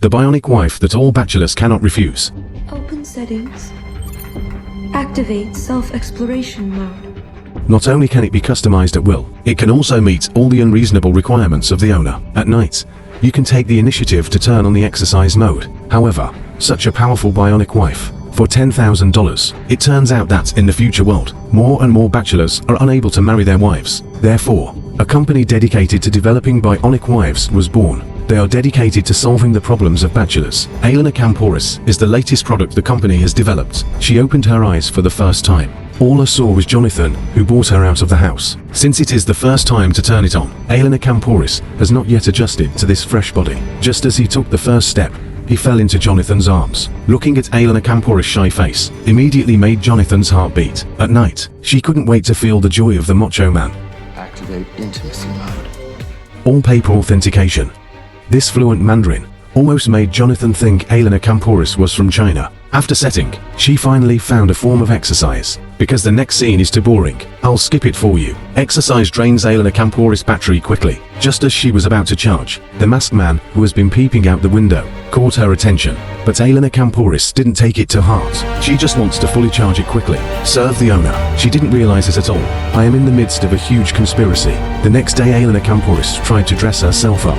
the bionic wife that all bachelors cannot refuse. Open settings. Activate self-exploration mode. Not only can it be customized at will, it can also meet all the unreasonable requirements of the owner. At night, you can take the initiative to turn on the exercise mode. However, such a powerful bionic wife, for $10,000, it turns out that in the future world, more and more bachelors are unable to marry their wives. Therefore, a company dedicated to developing bionic wives was born. They are dedicated to solving the problems of bachelors. Elena Kampouris is the latest product the company has developed. She opened her eyes for the first time. All I saw was Jonathan, who brought her out of the house. Since it is the first time to turn it on, Elena Kampouris has not yet adjusted to this fresh body. Just as he took the first step, he fell into Jonathan's arms. Looking at Elena Kampouris' shy face immediately made Jonathan's heart beat. At night, she couldn't wait to feel the joy of the macho man. Activate intimacy mode. All paper authentication. This fluent Mandarin almost made Jonathan think Elena Kampouris was from China. After setting, she finally found a form of exercise. Because the next scene is too boring, I'll skip it for you. Exercise drains Elena Kampouris' battery quickly. Just as she was about to charge, the masked man, who has been peeping out the window, caught her attention. But Elena Kampouris didn't take it to heart. She just wants to fully charge it quickly. Serve the owner. She didn't realize it at all. I am in the midst of a huge conspiracy. The next day Elena Kampouris tried to dress herself up.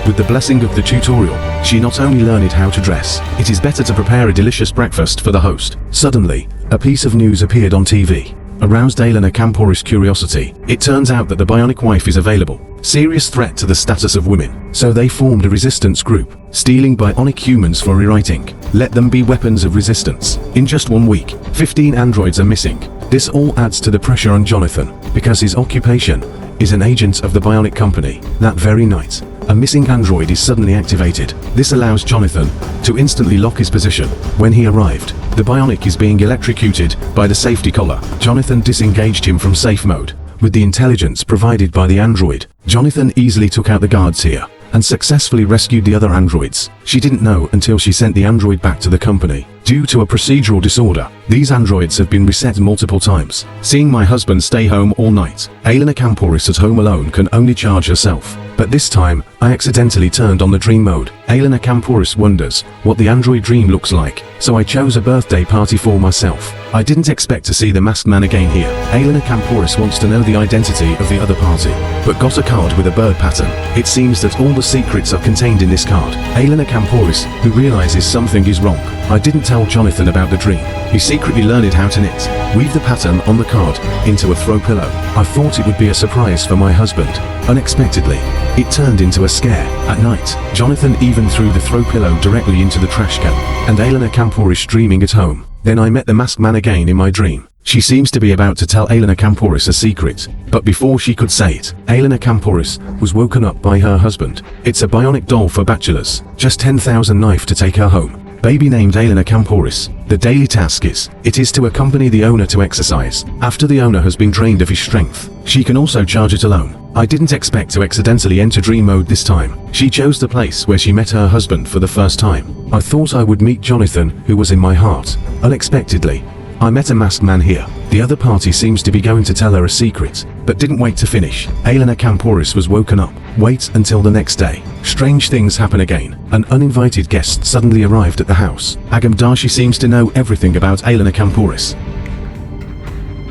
With the blessing of the tutorial, she not only learned how to dress, it is better to prepare a delicious breakfast for the host. Suddenly, a piece of news appeared on TV. Aroused Elena Kampouris' curiosity. It turns out that the bionic wife is available. Serious threat to the status of women. So they formed a resistance group, stealing bionic humans for rewriting. Let them be weapons of resistance. In just 1 week, 15 androids are missing. This all adds to the pressure on Jonathan, because his occupation is an agent of the bionic company. That very night, a missing android is suddenly activated. This allows Jonathan to instantly lock his position. When he arrived, the bionic is being electrocuted by the safety collar. Jonathan disengaged him from safe mode. With the intelligence provided by the android, Jonathan easily took out the guards here and successfully rescued the other androids. She didn't know until she sent the android back to the company. Due to a procedural disorder, these androids have been reset multiple times. Seeing my husband stay home all night, Elena Kampouris at home alone can only charge herself. But this time, I accidentally turned on the dream mode. Elena Kampouris wonders what the android dream looks like, so I chose a birthday party for myself. I didn't expect to see the masked man again here. Elena Kampouris wants to know the identity of the other party, but got a card with a bird pattern. It seems that all the secrets are contained in this card. Elena Kampouris, who realizes something is wrong. I didn't tell Jonathan about the dream. He secretly learned how to knit. Weave the pattern on the card into a throw pillow. I thought it would be a surprise for my husband. Unexpectedly, it turned into a scare. At night, Jonathan even threw the throw pillow directly into the trash can. And Elena Kampouris dreaming at home. Then I met the masked man again in my dream. She seems to be about to tell Elena Kampouris a secret, but before she could say it, Elena Kampouris was woken up by her husband. It's a bionic doll for bachelors. Just 10,000 knife to take her home. Baby named Elena Kampouris. The daily task is to accompany the owner to exercise. After the owner has been drained of his strength, she can also charge it alone. I didn't expect to accidentally enter dream mode this time. She chose the place where she met her husband for the first time. I thought I would meet Jonathan, who was in my heart. Unexpectedly, I met a masked man here. The other party seems to be going to tell her a secret, but didn't wait to finish. Elena Kampouris was woken up. Wait until the next day. Strange things happen again. An uninvited guest suddenly arrived at the house. Agamdashi seems to know everything about Elena Kampouris.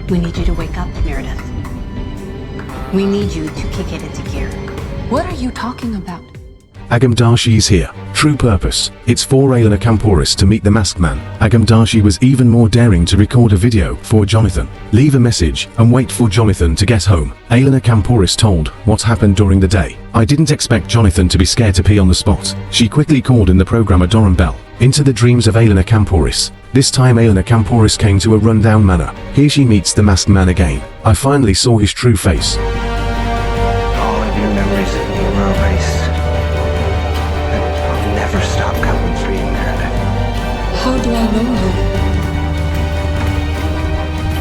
We need you to wake up, Meredith. We need you to kick it into gear. What are you talking about? Agamdashi is here. True purpose. It's for Elena Kampouris to meet the masked man. Agamdashi was even more daring to record a video for Jonathan. Leave a message and wait for Jonathan to get home. Elena Kampouris told what happened during the day. I didn't expect Jonathan to be scared to pee on the spot. She quickly called in the programmer Doran Bell into the dreams of Elena Kampouris. This time Elena Kampouris came to a rundown manor. Here she meets the masked man again. I finally saw his true face. All of your memories of me were erased. I'll never stop coming for you, Meredith. How do I know you?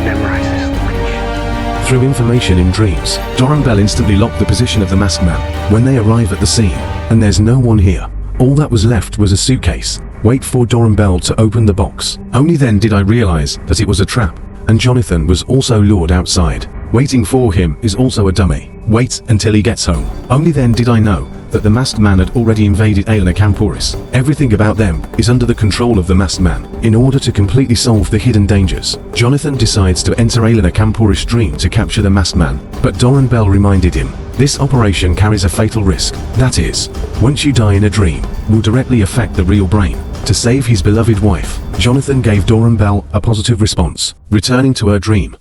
Memorize this language. Through information in dreams, Doran Bell instantly locked the position of the masked man. When they arrive at the scene, and there's no one here, all that was left was a suitcase. Wait for Doran Bell to open the box. Only then did I realize that it was a trap, and Jonathan was also lured outside. Waiting for him is also a dummy. Wait until he gets home. Only then did I know that the masked man had already invaded Elena Kampouris. Everything about them is under the control of the masked man. In order to completely solve the hidden dangers, Jonathan decides to enter Elena Kampouris' dream to capture the masked man, but Doran Bell reminded him, this operation carries a fatal risk. That is, once you die in a dream, will directly affect the real brain. To save his beloved wife, Jonathan gave Doran Bell a positive response. Returning to her dream,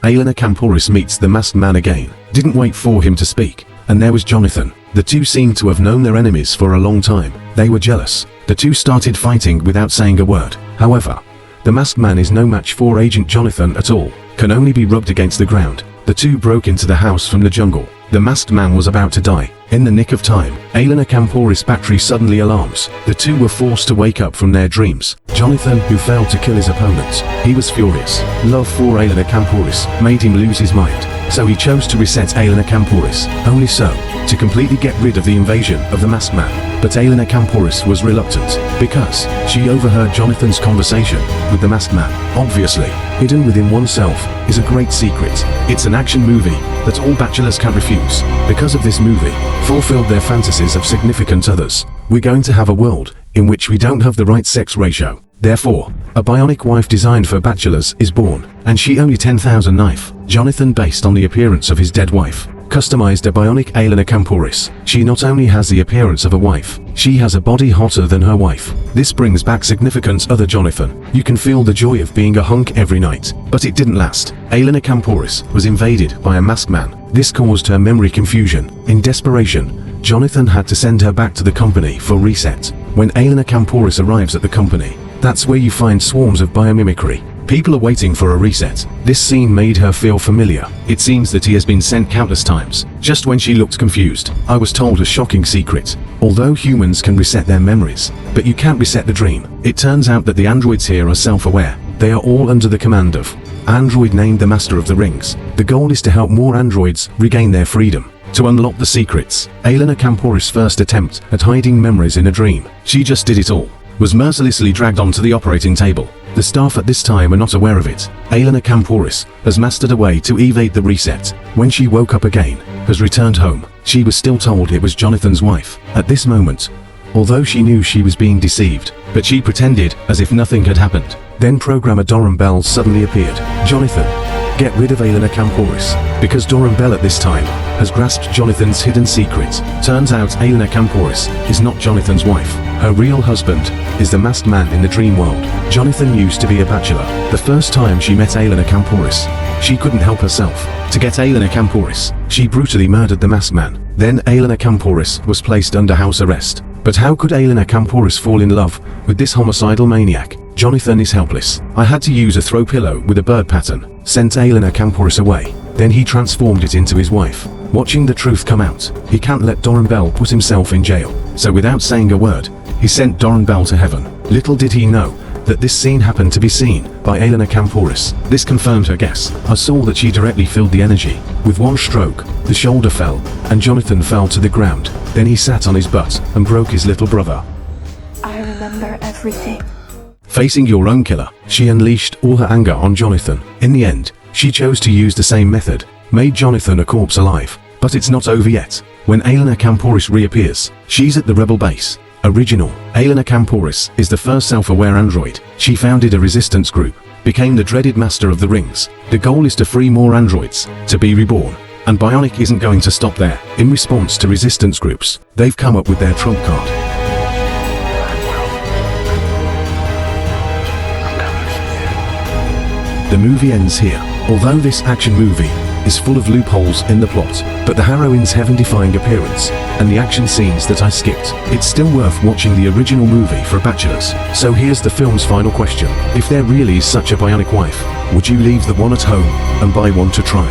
Elena Kampouris meets the masked man again. Didn't wait for him to speak, and there was Jonathan. The two seemed to have known their enemies for a long time. They were jealous. The two started fighting without saying a word. However, the masked man is no match for Agent Jonathan at all. Can only be rubbed against the ground. The two broke into the house from the jungle. The masked man was about to die. In the nick of time, Elena Kampouris' battery suddenly alarms. The two were forced to wake up from their dreams. Jonathan, who failed to kill his opponents, he was furious. Love for Elena Kampouris made him lose his mind. So he chose to reset Elena Kampouris, only so, to completely get rid of the invasion of the masked man. But Elena Kampouris was reluctant, because she overheard Jonathan's conversation with the masked man. Obviously, hidden within oneself is a great secret. It's an action movie that all bachelors can refuse. Because of this movie, fulfilled their fantasies of significant others. We're going to have a world in which we don't have the right sex ratio. Therefore, a bionic wife designed for bachelors is born, and she only 10,000 knife. Jonathan, based on the appearance of his dead wife, customized a bionic Elena Kampouris. She not only has the appearance of a wife, she has a body hotter than her wife. This brings back significant other Jonathan. You can feel the joy of being a hunk every night. But it didn't last. Elena Kampouris was invaded by a masked man. This caused her memory confusion. In desperation, Jonathan had to send her back to the company for reset. When Elena Kampouris arrives at the company, that's where you find swarms of biomimicry. People are waiting for a reset. This scene made her feel familiar. It seems that he has been sent countless times. Just when she looked confused, I was told a shocking secret. Although humans can reset their memories, but you can't reset the dream. It turns out that the androids here are self-aware. They are all under the command of android named the Master of the Rings. The goal is to help more androids regain their freedom. To unlock the secrets, Elena Kampouris' first attempt at hiding memories in a dream, she just did it all, was mercilessly dragged onto the operating table. The staff at this time are not aware of it. Elena Kampouris has mastered a way to evade the reset. When she woke up again, has returned home, she was still told it was Jonathan's wife. At this moment, although she knew she was being deceived, but she pretended as if nothing had happened. Then programmer Doran Bell suddenly appeared. Jonathan, get rid of Elena Kampouris. Because Doran Bell at this time has grasped Jonathan's hidden secret. Turns out Elena Kampouris is not Jonathan's wife. Her real husband is the masked man in the dream world. Jonathan used to be a bachelor. The first time she met Elena Kampouris, she couldn't help herself. To get Elena Kampouris, she brutally murdered the masked man. Then Elena Kampouris was placed under house arrest. But how could Elena Kampouris fall in love with this homicidal maniac? Jonathan is helpless. I had to use a throw pillow with a bird pattern, sent Elena Kampouris away. Then he transformed it into his wife. Watching the truth come out, he can't let Doran Bell put himself in jail. So without saying a word, he sent Doran Bell to heaven. Little did he know that this scene happened to be seen by Elena Kampouris. This confirmed her guess. I saw that she directly filled the energy. With one stroke, the shoulder fell, and Jonathan fell to the ground. Then he sat on his butt and broke his little brother. I remember everything. Facing your own killer, she unleashed all her anger on Jonathan. In the end, she chose to use the same method, made Jonathan a corpse alive. But it's not over yet. When Elena Kampouris reappears, she's at the rebel base. Original. Elena Kampouris is the first self-aware android. She founded a resistance group, became the dreaded Master of the Rings. The goal is to free more androids, to be reborn. And Bionic isn't going to stop there. In response to resistance groups, they've come up with their trump card. The movie ends here. Although this action movie is full of loopholes in the plot, but the heroine's heaven-defying appearance and the action scenes that I skipped, it's still worth watching the original movie for bachelors. So here's the film's final question. If there really is such a bionic wife, would you leave the one at home and buy one to try?